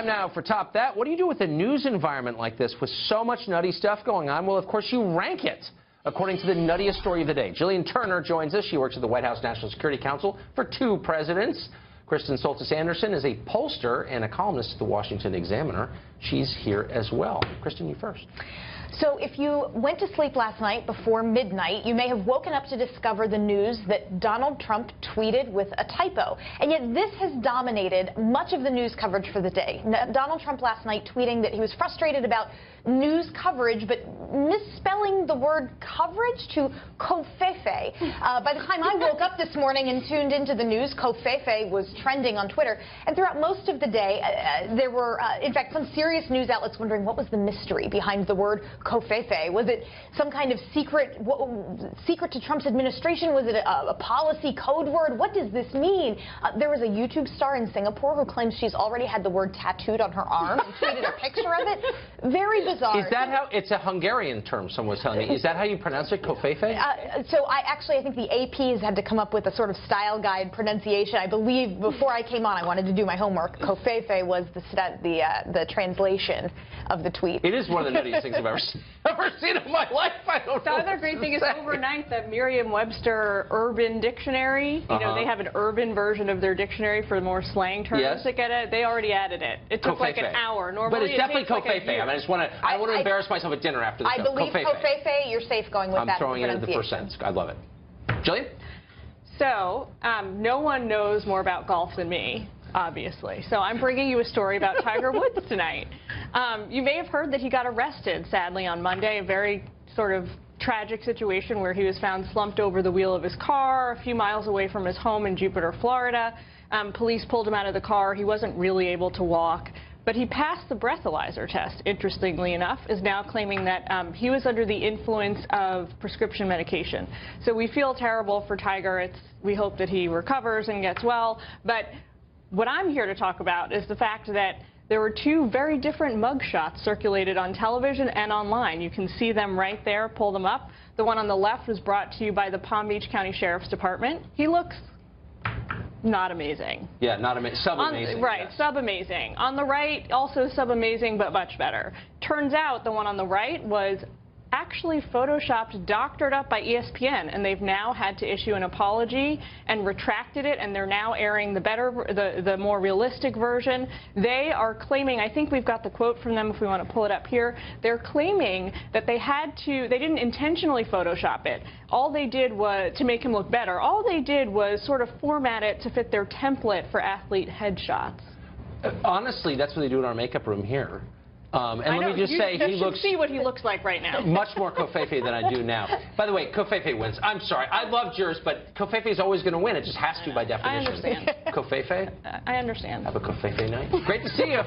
Time now for Top That. What do you do with a news environment like this with so much nutty stuff going on? Well, of course, you rank it according to the nuttiest story of the day. Jillian Turner joins us. She works at the White House National Security Council for 2 presidents. Kristen Soltis Anderson is a pollster and a columnist at the Washington Examiner. She's here as well. Kristen, you first. So if you went to sleep last night before midnight, you may have woken up to discover the news that Donald Trump tweeted with a typo. And yet this has dominated much of the news coverage for the day. Donald Trump last night tweeting that he was frustrated about news coverage, but misspelling the word coverage to Covfefe. By the time I woke up this morning and tuned into the news, Covfefe was trending on Twitter. And throughout most of the day, there were, in fact, some serious news outlets wondering what was the mystery behind the word Covfefe. Was it some kind of secret to Trump's administration? Was it a policy code word? What does this mean? There was a YouTube star in Singapore who claims she's already had the word tattooed on her arm and tweeted a picture of it. Very bizarre. Is that how, it's a Hungarian term, someone was telling me. Is that how you pronounce it, Covfefe? So I think the AP has had to come up with a sort of style guide pronunciation. I believe before I came on, I wanted to do my homework. Covfefe was the translation of the tweet. It is one of the nuttiest things I've ever seen in my life. I don't know. The other great thing is overnight, the Merriam-Webster Urban Dictionary, you know, they have an urban version of their dictionary for more slang terms that get it. They already added it. It took like an hour. Normally, but it's definitely Covfefe. I mean, I don't want to embarrass myself at dinner after the show. I believe Covfefe. You're safe going with that throwing it in the percents. I love it. Jillian? So, no one knows more about golf than me, obviously. So I'm bringing you a story about Tiger Woods tonight. You may have heard that he got arrested, sadly, on Monday, a very sort of tragic situation where he was found slumped over the wheel of his car a few miles away from his home in Jupiter, Florida. Police pulled him out of the car. He wasn't really able to walk. But he passed the breathalyzer test, interestingly enough, is now claiming that he was under the influence of prescription medication. So we feel terrible for Tiger. We hope that he recovers and gets well. But what I'm here to talk about is the fact that there were 2 very different mugshots circulated on television and online. You can see them right there. Pull them up. The one on the left was brought to you by the Palm Beach County Sheriff's Department. He looks not amazing. Yeah, not amazing. Sub-amazing. Right, yes. Sub-amazing. On the right, also sub-amazing, but much better. Turns out the one on the right was actually photoshopped, doctored up by ESPN, and they've now had to issue an apology and retracted it, and they're now airing the more realistic version. They are claiming, I think we've got the quote from them if we want to pull it up here, they're claiming that they didn't intentionally Photoshop it. All they did was, to make him look better, all they did was sort of format it to fit their template for athlete headshots. Honestly, that's what they do in our makeup room here. And let me just say, he looks... see what he looks like right now. Much more Covfefe than I do now. By the way, Covfefe wins. I'm sorry. I loved yours, but Covfefe is always going to win. It just has to by definition. I understand. Covfefe? I understand. Have a Covfefe night. Great to see you.